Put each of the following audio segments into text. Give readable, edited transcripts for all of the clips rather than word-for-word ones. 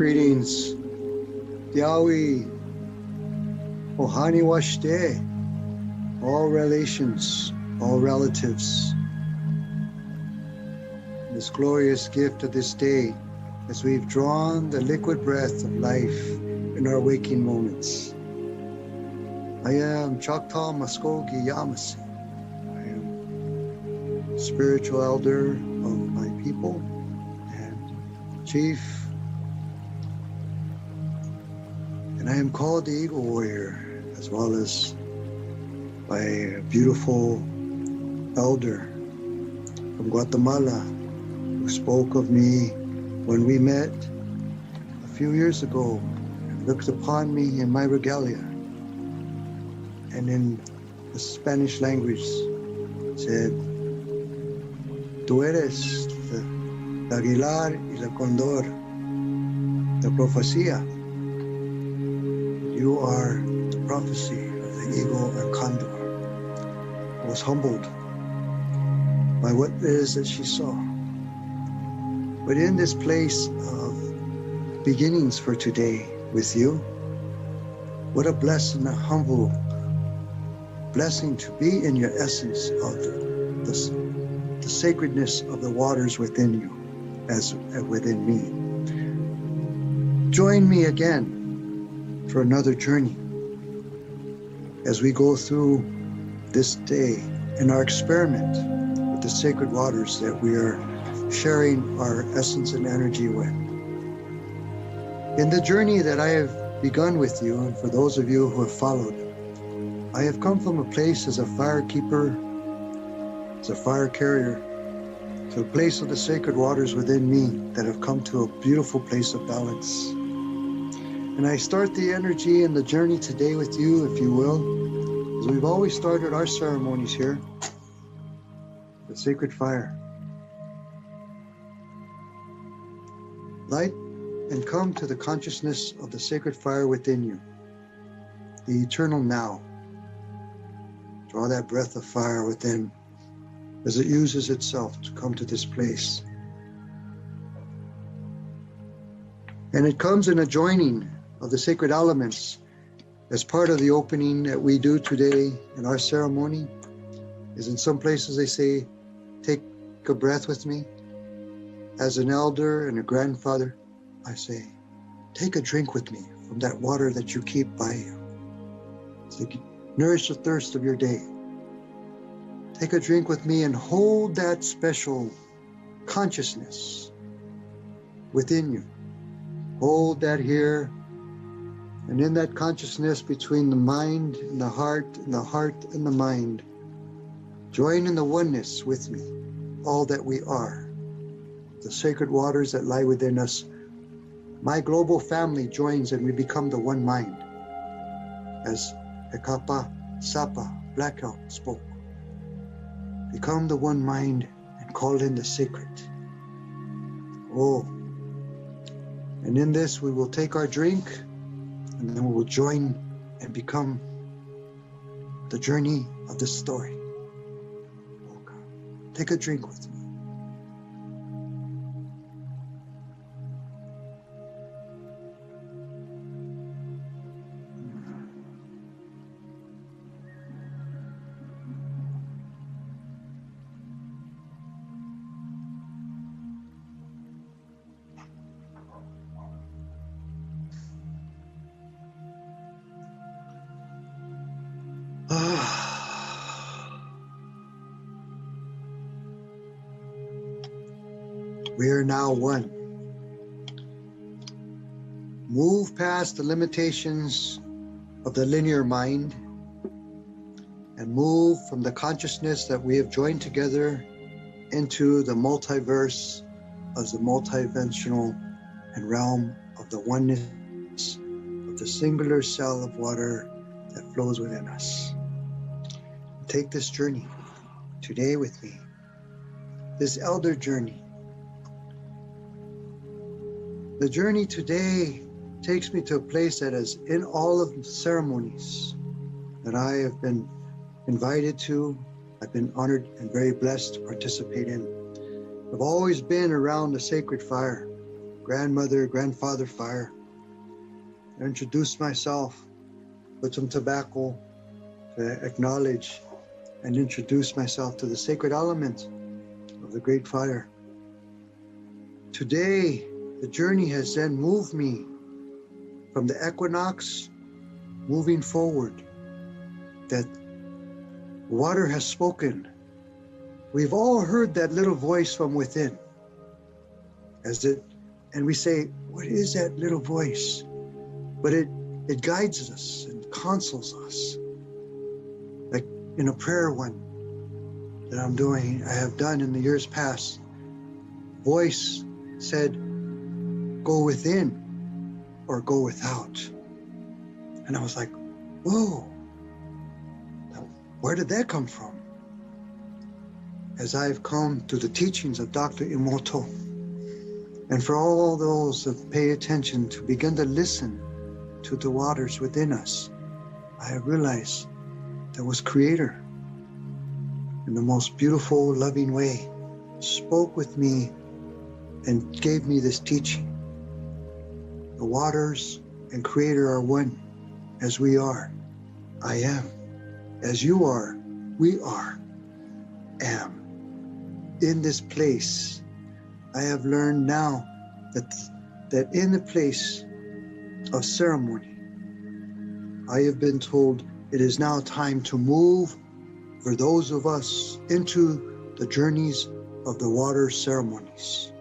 Greetings. Diawi. Ohani washte. All relations, all relatives. This glorious gift of this day as we've drawn the liquid breath of life in our waking moments. I am Choctaw Muskogee Yamassee. I am spiritual elder of my people and chief. And I am called the Eagle Warrior, as well as by a beautiful elder from Guatemala who spoke of me when we met a few years ago and looked upon me in my regalia and in the Spanish language said, "Tú eres el aguilar y el cóndor de profecía. You are the prophecy of the eagle and condor." I was humbled by what it is that she saw. But in this place of beginnings for today with you, what a blessed and a humble blessing to be in your essence of the sacredness of the waters within you as within me. Join me again for another journey as we go through this day in our experiment with the sacred waters that we are sharing our essence and energy with. In the journey that I have begun with you, and for those of you who have followed, I have come from a place as a fire keeper, as a fire carrier, to a place of the sacred waters within me that have come to a beautiful place of balance. And I start the energy and the journey today with you, if you will, as we've always started our ceremonies here, with sacred fire. Light and come to the consciousness of the sacred fire within you, the eternal now. Draw that breath of fire within as it uses itself to come to this place. And it comes in a joining of the sacred elements as part of the opening that we do today in our ceremony. Is in some places they say, take a breath with me. As an elder and a grandfather, I say, take a drink with me from that water that you keep by you. So nourish the thirst of your day. Take a drink with me and hold that special consciousness within you. Hold that here. And in that consciousness between the mind and the heart and the heart and the mind, join in the oneness with me, all that we are. The sacred waters that lie within us. My global family joins and we become the one mind. As Ekapa Sapa Blackout spoke. Become the one mind and call in the sacred. Oh. And in this we will take our drink and then we will join and become the journey of this story. Oh God. Take a drink with me. We are now one. Move past the limitations of the linear mind and move from the consciousness that we have joined together into the multiverse of the multidimensional and realm of the oneness of the singular cell of water that flows within us. Take this journey today with me, this elder journey. The journey today takes me to a place that is in all of the ceremonies that I have been invited to. I've been honored and very blessed to participate in. I've always been around the sacred fire, grandmother, grandfather fire. I introduced myself with some tobacco to acknowledge and introduce myself to the sacred element of the great fire. Today, the journey has then moved me from the equinox, moving forward, that water has spoken. We've all heard that little voice from within, and we say, what is that little voice? But it guides us and counsels us. Like in a prayer one that I have done in the years past, voice said, go within or go without. And I was like, whoa, where did that come from? As I've come to the teachings of Dr. Emoto, and for all those that pay attention to begin to listen to the waters within us, I have realized there was Creator in the most beautiful, loving way, spoke with me and gave me this teaching. The waters and Creator are one, as we are. I am. As you are, we are. Am. In this place, I have learned now that in the place of ceremony, I have been told it is now time to move for those of us into the journeys of the water ceremonies.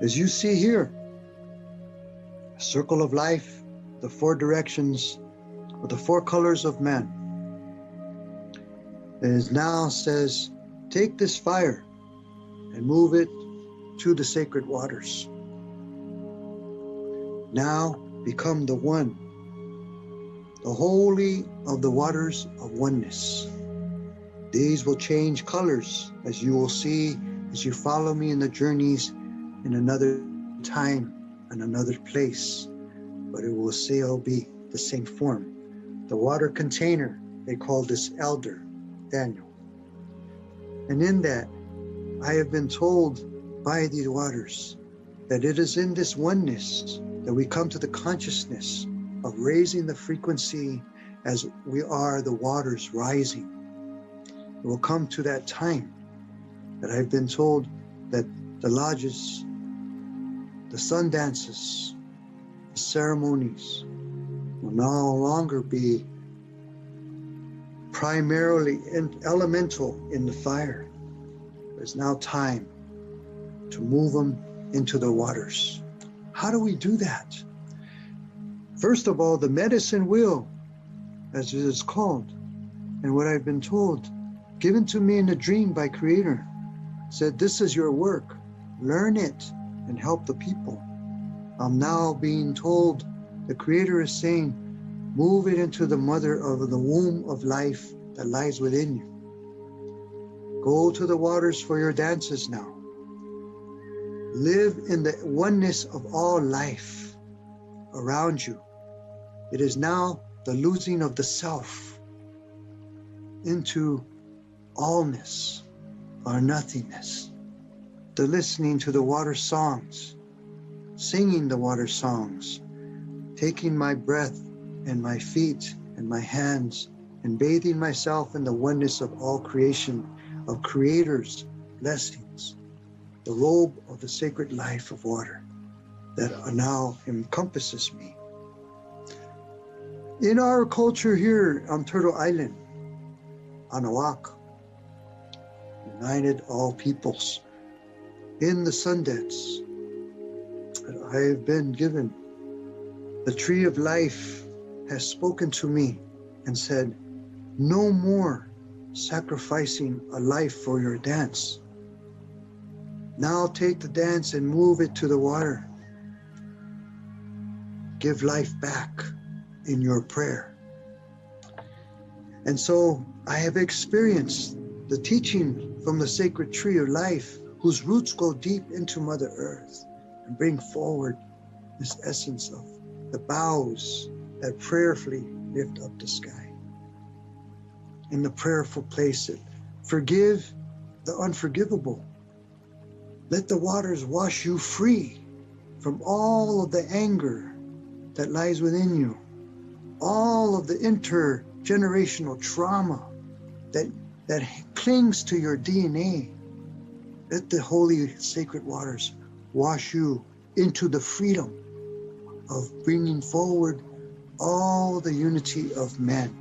As you see here, a circle of life, the four directions, or the four colors of man. It now says, take this fire and move it to the sacred waters. Now become the one, the holy of the waters of oneness. These will change colors, as you will see as you follow me in the journeys in another time and another place, but it will still be the same form. The water container, they call this elder, Daniel. And in that, I have been told by these waters that it is in this oneness that we come to the consciousness of raising the frequency as we are the waters rising. It will come to that time that I've been told that the lodges, the sun dances, the ceremonies will no longer be primarily elemental in the fire. It's now time to move them into the waters. How do we do that? First of all, the medicine wheel, as it is called, and what I've been told, given to me in a dream by Creator, said, this is your work, learn it and help the people. I'm now being told the Creator is saying, move it into the mother of the womb of life that lies within you. Go to the waters for your dances now. Live in the oneness of all life around you. It is now the losing of the self into allness or nothingness. The listening to the water songs, singing the water songs, taking my breath and my feet and my hands and bathing myself in the oneness of all creation, of Creator's blessings, the robe of the sacred life of water that now encompasses me. In our culture here on Turtle Island, Anahuac, United All Peoples, in the Sundance that I have been given, the tree of life has spoken to me and said, no more sacrificing a life for your dance. Now take the dance and move it to the water. Give life back in your prayer. And so I have experienced the teaching from the sacred tree of life, whose roots go deep into Mother Earth and bring forward this essence of the boughs that prayerfully lift up the sky. In the prayerful place, forgive the unforgivable. Let the waters wash you free from all of the anger that lies within you, all of the intergenerational trauma that clings to your DNA. Let the holy sacred waters wash you into the freedom of bringing forward all the unity of men.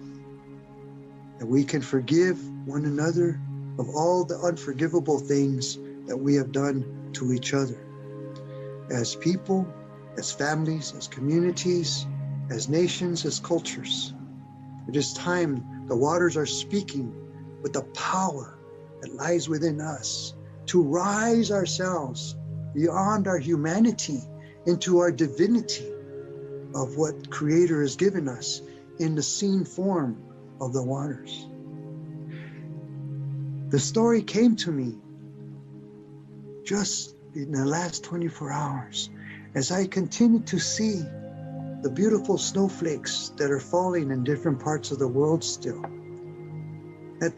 That we can forgive one another of all the unforgivable things that we have done to each other. As people, as families, as communities, as nations, as cultures. It is time the waters are speaking with the power that lies within us to rise ourselves beyond our humanity into our divinity of what Creator has given us in the seen form of the waters. The story came to me just in the last 24 hours as I continue to see the beautiful snowflakes that are falling in different parts of the world still. That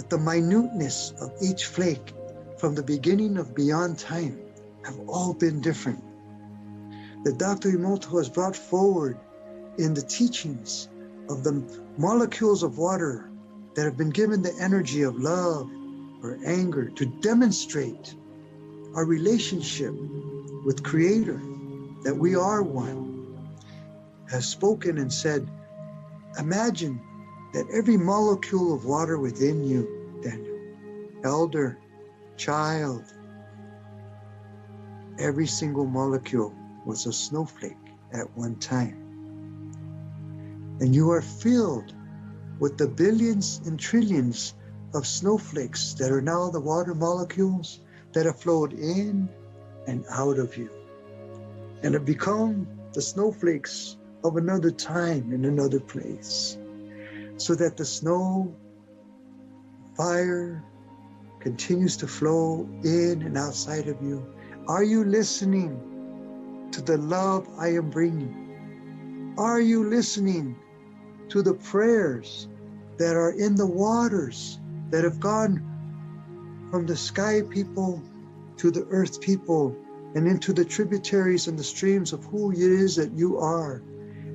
the minuteness of each flake from the beginning of beyond time have all been different. That Dr. Emoto has brought forward in the teachings of the molecules of water that have been given the energy of love or anger to demonstrate our relationship with Creator, that we are one, has spoken and said, imagine that every molecule of water within you, Daniel, elder, child, every single molecule was a snowflake at one time. And you are filled with the billions and trillions of snowflakes that are now the water molecules that have flowed in and out of you and have become the snowflakes of another time in another place, so that the snow, fire continues to flow in and outside of you. Are you listening to the love I am bringing? Are you listening to the prayers that are in the waters that have gone from the sky people to the earth people and into the tributaries and the streams of who it is that you are,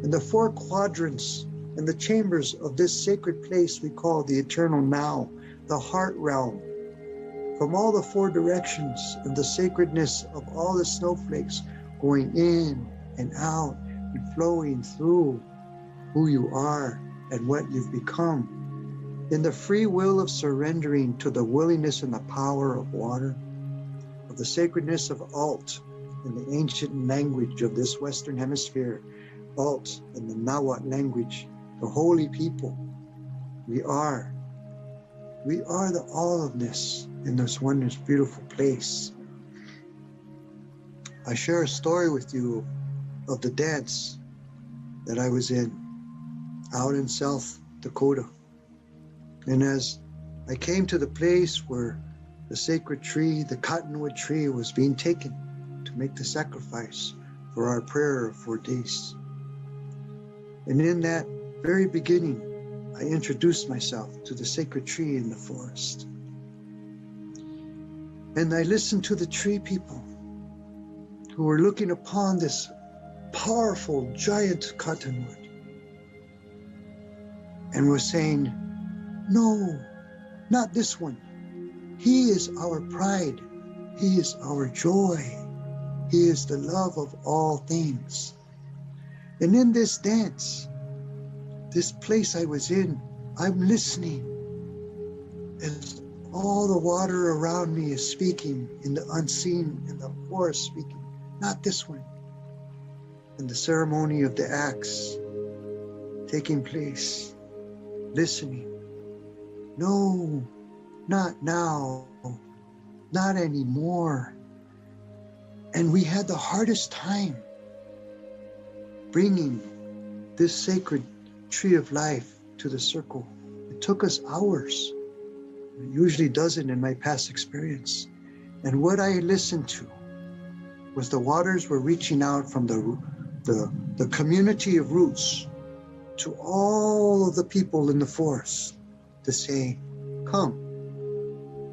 and the four quadrants and the chambers of this sacred place we call the eternal now, the heart realm, from all the four directions and the sacredness of all the snowflakes going in and out and flowing through who you are and what you've become, in the free will of surrendering to the willingness and the power of water, of the sacredness of Alt in the ancient language of this Western Hemisphere, Alt in the Nahuatl language, the holy people. We are the all of this in this wondrous, beautiful place. I share a story with you of the dance that I was in out in South Dakota. And as I came to the place where the sacred tree, the cottonwood tree, was being taken to make the sacrifice for our prayer of 4 days. And in that very beginning, I introduced myself to the sacred tree in the forest. And I listened to the tree people who were looking upon this powerful giant cottonwood and were saying, no, not this one. He is our pride. He is our joy. He is the love of all things. And in this dance, this place I was in, I'm listening as all the water around me is speaking in the unseen, in the forest speaking, not this one. And the ceremony of the axe taking place, listening. No, not now, not anymore. And we had the hardest time bringing this sacred tree of life to the circle. It took us hours. It usually doesn't in my past experience. And what I listened to was the waters were reaching out from the community of roots to all of the people in the forest to say, come,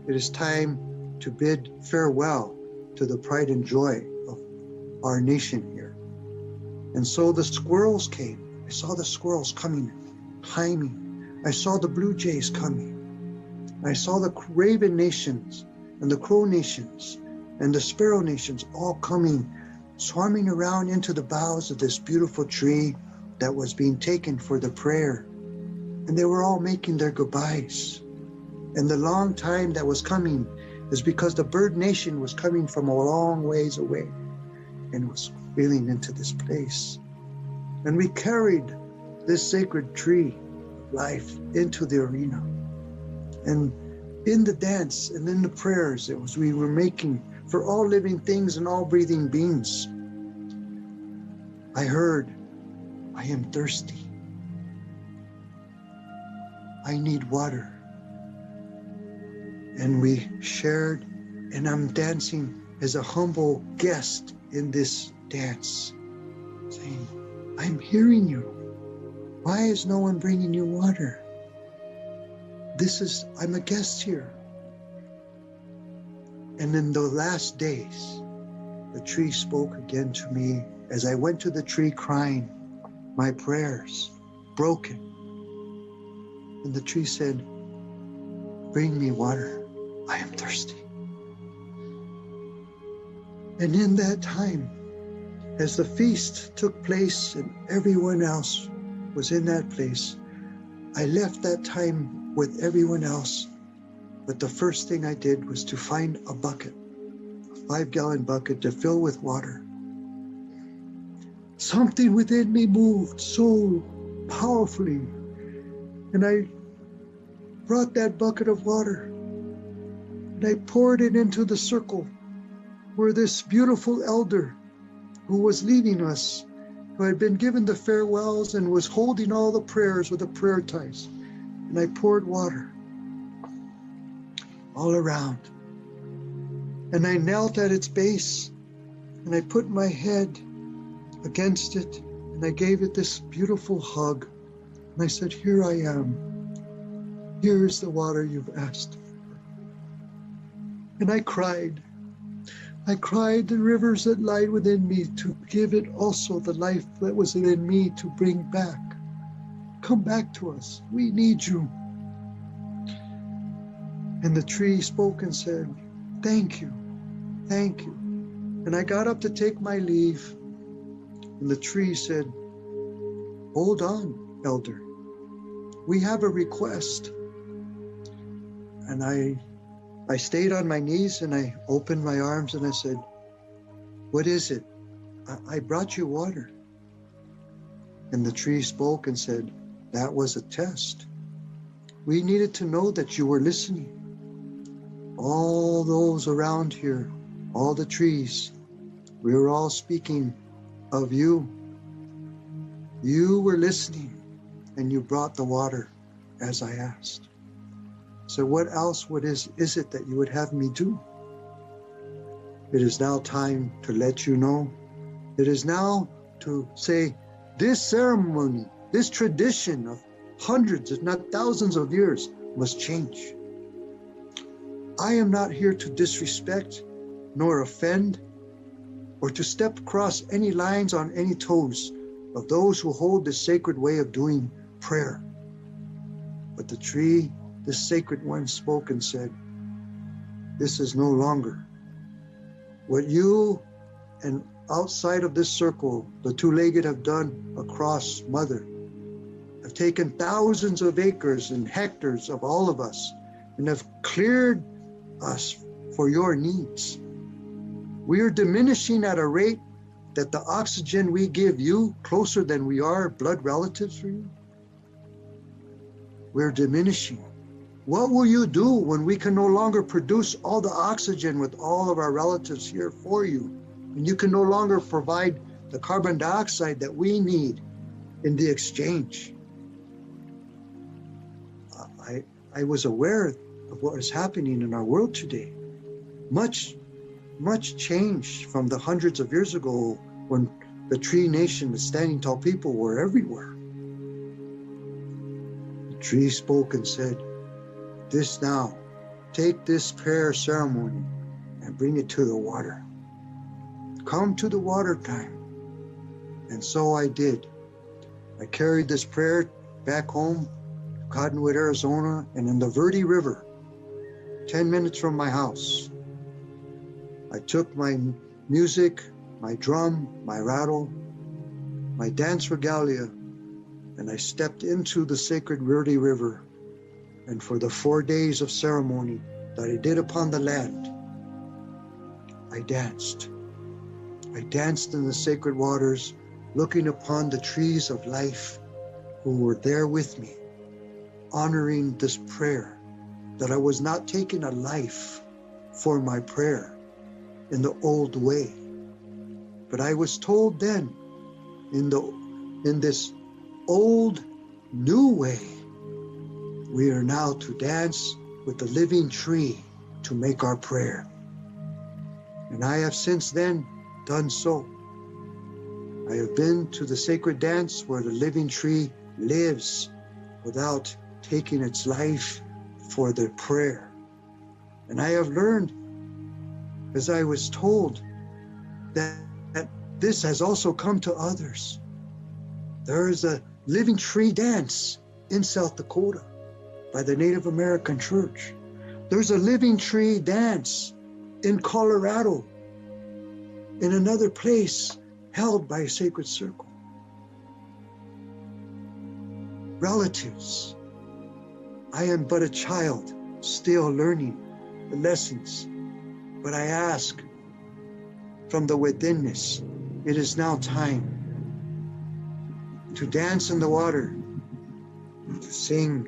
it is time to bid farewell to the pride and joy of our nation here. And so the squirrels came. I saw the squirrels coming, climbing. I saw the blue jays coming. I saw the raven nations and the crow nations and the sparrow nations all coming, swarming around into the boughs of this beautiful tree that was being taken for the prayer. And they were all making their goodbyes. And the long time that was coming is because the bird nation was coming from a long ways away and was wheeling into this place. And we carried this sacred tree of life into the arena. And in the dance and in the prayers that we were making for all living things and all breathing beings, I heard, I am thirsty. I need water. And we shared, and I'm dancing as a humble guest in this dance, saying, I'm hearing you. Why is no one bringing you water? I'm a guest here. And in the last days, the tree spoke again to me as I went to the tree crying, my prayers broken. And the tree said, bring me water. I am thirsty. And in that time, as the feast took place and everyone else was in that place, I left that time with everyone else. But the first thing I did was to find a bucket, a 5-gallon bucket to fill with water. Something within me moved so powerfully. And I brought that bucket of water and I poured it into the circle where this beautiful elder who was leaving us, who had been given the farewells and was holding all the prayers with the prayer ties. And I poured water all around. And I knelt at its base and I put my head against it and I gave it this beautiful hug. And I said, here I am. Here is the water you've asked for. And I cried. I cried the rivers that lie within me to give it also the life that was within me to bring back. Come back to us. We need you. And the tree spoke and said, thank you. Thank you. And I got up to take my leave. And the tree said, hold on, elder. We have a request. And I stayed on my knees and I opened my arms and I said, what is it? I brought you water. And the tree spoke and said, that was a test. We needed to know that you were listening. All those around here, all the trees, we were all speaking of you. You were listening and you brought the water as I asked. So what else is it that you would have me do? It is now time to let you know. It is now to say this ceremony, this tradition of hundreds, if not thousands of years must change. I am not here to disrespect nor offend or to step across any lines on any toes of those who hold the sacred way of doing prayer. But the tree, the sacred one, spoke and said, this is no longer what you and outside of this circle, the two-legged have done across Mother, have taken thousands of acres and hectares of all of us and have cleared us for your needs. We are diminishing at a rate that the oxygen we give you closer than we are blood relatives for you. We're diminishing. What will you do when we can no longer produce all the oxygen with all of our relatives here for you? And you can no longer provide the carbon dioxide that we need in the exchange. I was aware of what is happening in our world today. Much change from the hundreds of years ago when the tree nation, the standing tall people were everywhere. The tree spoke and said, this now, take this prayer ceremony and bring it to the water. Come to the water time. And so I did. I carried this prayer back home, Cottonwood, Arizona, and in the Verde River, 10 minutes from my house. I took my music, my drum, my rattle, my dance regalia, and I stepped into the sacred Verde River. And for the 4 days of ceremony that I did upon the land, I danced. I danced in the sacred waters, looking upon the trees of life who were there with me, honoring this prayer, that I was not taking a life for my prayer in the old way. But I was told then, in this old, new way, we are now to dance with the living tree to make our prayer. And I have since then done so. I have been to the sacred dance where the living tree lives without taking its life for their prayer. And I have learned, as I was told, that this has also come to others. There is a living tree dance in South Dakota by the Native American Church. There's a living tree dance in Colorado, in another place held by a sacred circle. Relatives, I am but a child, still learning the lessons, but I ask from the withinness, it is now time to dance in the water, to sing,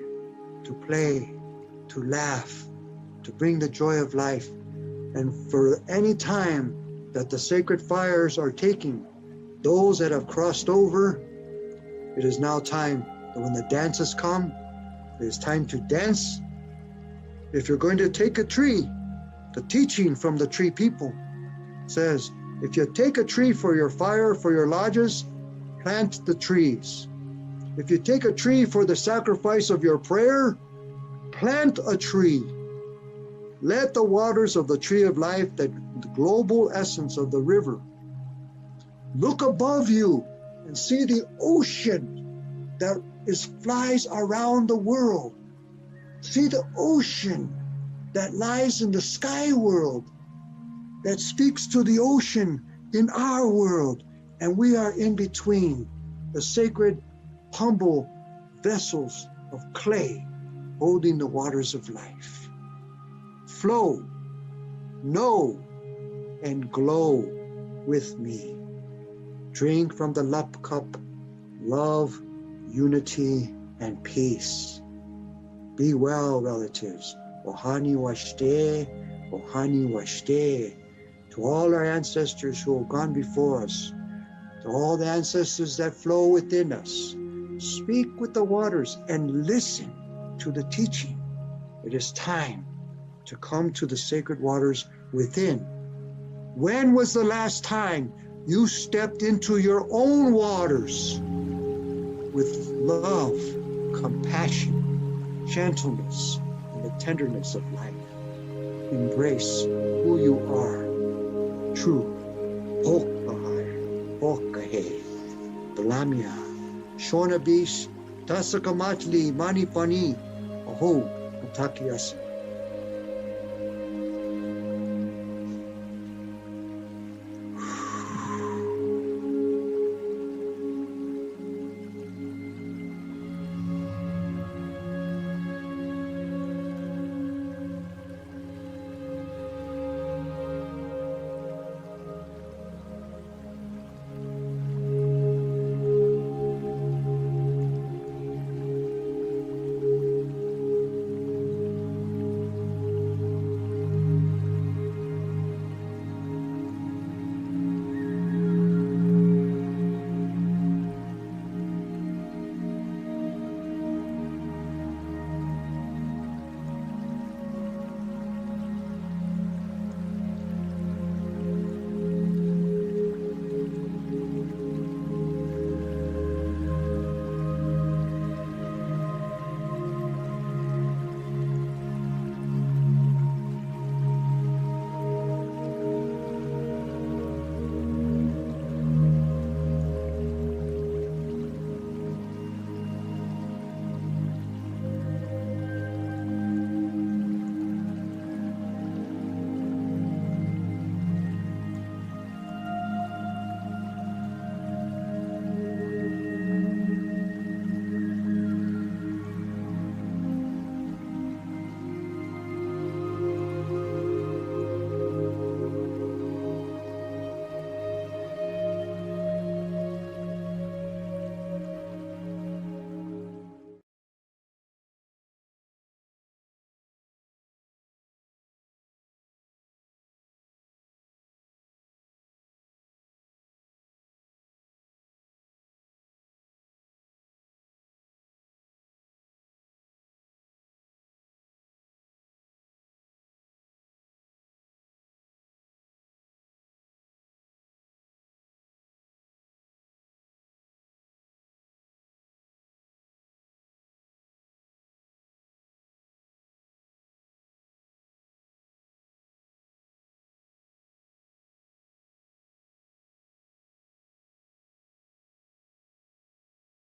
to play, to laugh, to bring the joy of life. And for any time that the sacred fires are taking those that have crossed over, it is now time that when the dances come, it is time to dance. If you're going to take a tree, the teaching from the tree people says, if you take a tree for your fire, for your lodges, plant the trees. If you take a tree for the sacrifice of your prayer, plant a tree. Let the waters of the tree of life, the global essence of the river, look above you and see the ocean that flies around the world. See the ocean that lies in the sky world, that speaks to the ocean in our world, and we are in between, the sacred, humble vessels of clay holding the waters of life. Flow, know, and glow with me. Drink from the lap cup, love, unity, and peace. Be well, relatives. Ohani washte, ohani washte. To all our ancestors who have gone before us, to all the ancestors that flow within us, speak with the waters and listen to the teaching. It is time to come to the sacred waters within. When was the last time you stepped into your own waters with love, compassion, gentleness, and the tenderness of life? Embrace who you are. True. Pokahai, Pokahe, Balamia, Shona Bish, Tasakamatli, Manipani, Aho, Atakiasi.